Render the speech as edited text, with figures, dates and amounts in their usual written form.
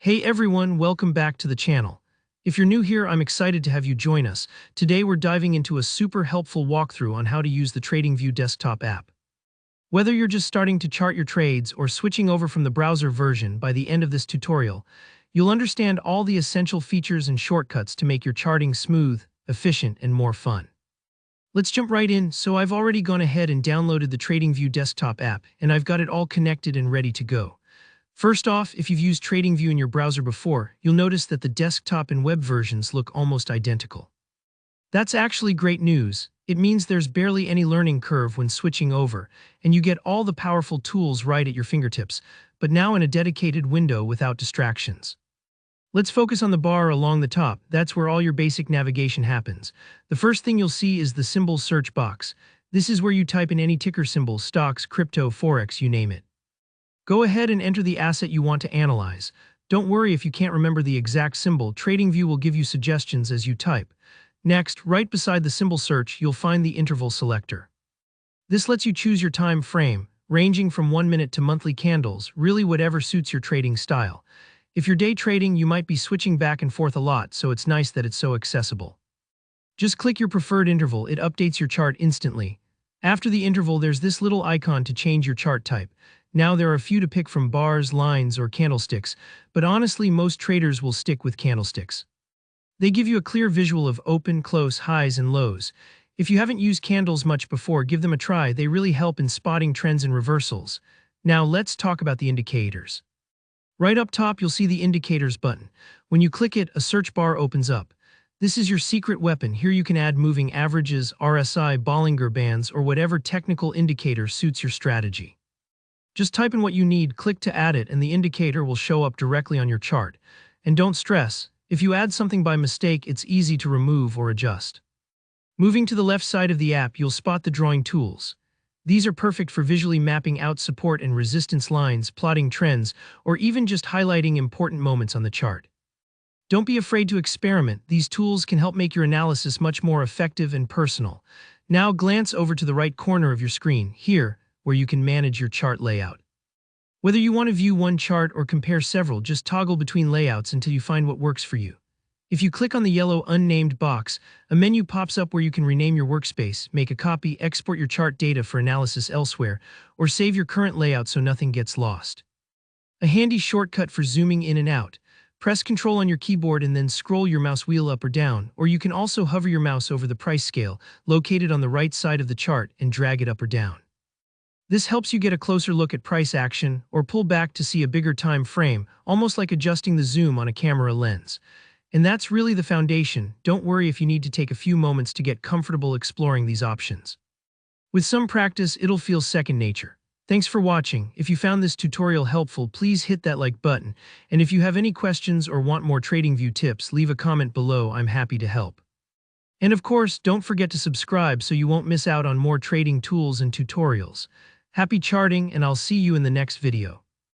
Hey everyone, welcome back to the channel. If you're new here, I'm excited to have you join us. Today we're diving into a super helpful walkthrough on how to use the TradingView desktop app. Whether you're just starting to chart your trades or switching over from the browser version, by the end of this tutorial, you'll understand all the essential features and shortcuts to make your charting smooth, efficient, and more fun. Let's jump right in. So I've already gone ahead and downloaded the TradingView desktop app, and I've got it all connected and ready to go. First off, if you've used TradingView in your browser before, you'll notice that the desktop and web versions look almost identical. That's actually great news. It means there's barely any learning curve when switching over, and you get all the powerful tools right at your fingertips, but now in a dedicated window without distractions. Let's focus on the bar along the top. That's where all your basic navigation happens. The first thing you'll see is the symbol search box. This is where you type in any ticker symbol, stocks, crypto, forex, you name it. Go ahead and enter the asset you want to analyze. Don't worry if you can't remember the exact symbol. TradingView will give you suggestions as you type. Next, right beside the symbol search, you'll find the interval selector. This lets you choose your time frame, ranging from 1 minute to monthly candles, really whatever suits your trading style. If you're day trading, you might be switching back and forth a lot, so it's nice that it's so accessible. Just click your preferred interval, it updates your chart instantly. After the interval, there's this little icon to change your chart type. Now there are a few to pick from: bars, lines, or candlesticks, but honestly most traders will stick with candlesticks. They give you a clear visual of open, close, highs, and lows. If you haven't used candles much before, give them a try. They really help in spotting trends and reversals. Now let's talk about the indicators. Right up top you'll see the indicators button. When you click it, a search bar opens up. This is your secret weapon. Here you can add moving averages, RSI, Bollinger Bands, or whatever technical indicator suits your strategy. Just type in what you need, click to add it, and the indicator will show up directly on your chart. And don't stress, if you add something by mistake, it's easy to remove or adjust. Moving to the left side of the app, you'll spot the drawing tools. These are perfect for visually mapping out support and resistance lines, plotting trends, or even just highlighting important moments on the chart. Don't be afraid to experiment. These tools can help make your analysis much more effective and personal. Now glance over to the right corner of your screen, here, where you can manage your chart layout. Whether you want to view one chart or compare several, just toggle between layouts until you find what works for you. If you click on the yellow unnamed box, a menu pops up where you can rename your workspace, make a copy, export your chart data for analysis elsewhere, or save your current layout so nothing gets lost. A handy shortcut for zooming in and out. Press Ctrl on your keyboard and then scroll your mouse wheel up or down, or you can also hover your mouse over the price scale, located on the right side of the chart, and drag it up or down. This helps you get a closer look at price action or pull back to see a bigger time frame, almost like adjusting the zoom on a camera lens. And that's really the foundation. Don't worry if you need to take a few moments to get comfortable exploring these options. With some practice, it'll feel second nature. Thanks for watching. If you found this tutorial helpful, please hit that like button. And if you have any questions or want more TradingView tips, leave a comment below. I'm happy to help. And of course, don't forget to subscribe so you won't miss out on more trading tools and tutorials. Happy charting, and I'll see you in the next video.